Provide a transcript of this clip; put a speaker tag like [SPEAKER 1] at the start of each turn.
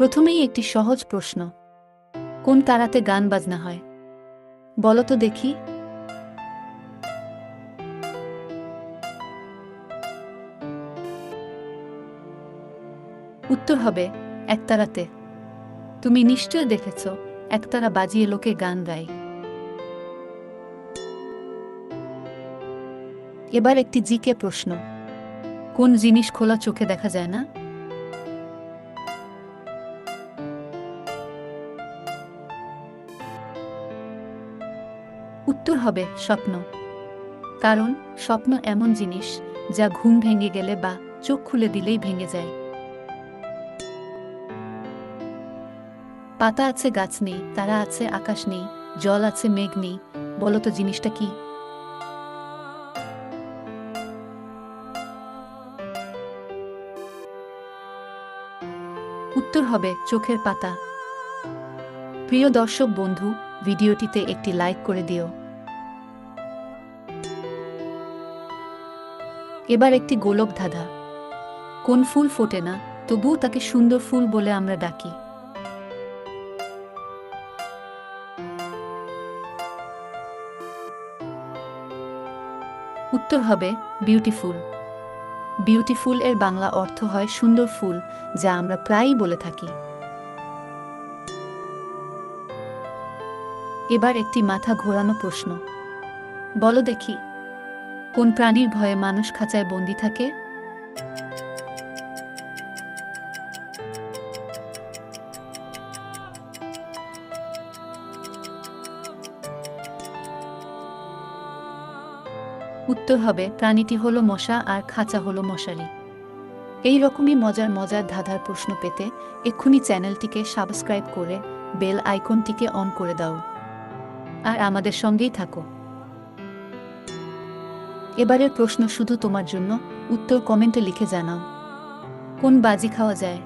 [SPEAKER 1] প্রথমেই একটি সহজ প্রশ্ন, কোন তারাতে গান বাজনা হয় বলো তো দেখি। উত্তর হবে একতারাতে। তুমি নিশ্চয় দেখেছ একতারা বাজিয়ে লোকে গান গায়। এবার একটি জিকে প্রশ্ন, কোন জিনিস খোলা চোখে দেখা যায় না? উত্তর হবে স্বপ্ন। কারণ স্বপ্ন এমন জিনিস যা ঘুম ভেঙে গেলে বা চোখ খুলে দিলেই ভেঙে যায়। পাতা আছে গাছ নেই, তারা আছে আকাশ নেই, জল আছে মেঘ নেই, বলো তো জিনিসটা কি? উত্তর হবে চোখের পাতা। প্রিয় দর্শক বন্ধু, ভিডিওটিতে একটি লাইক করে দিও। এবার একটি গোলক ধাঁধা, কোন ফুল ফোটে না তবুও তাকে সুন্দর ফুল বলে আমরা ডাকি? উত্তর হবে বিউটিফুল। বিউটিফুল এর বাংলা অর্থ হয় সুন্দর ফুল, যা আমরা প্রায়ই বলে থাকি। এবার একটি মাথা ঘোরানো প্রশ্ন, বলো দেখি, কোন প্রাণীর ভয়ে মানুষ খাঁচায় বন্দী থাকে? উত্তর হবে প্রাণীটি হলো মশা আর খাঁচা হলো মশারি। এই রকমই মজার মজার ধাঁধার প্রশ্ন পেতে এক্ষুনি চ্যানেলটিকে সাবস্ক্রাইব করে বেল আইকনটিকে অন করে দাও আর আমাদের সঙ্গেই থাকো। এবারের প্রশ্ন শুধু তোমার জন্য, উত্তর কমেন্টে লিখে জানাও। কোন বাজি খাওয়া যায়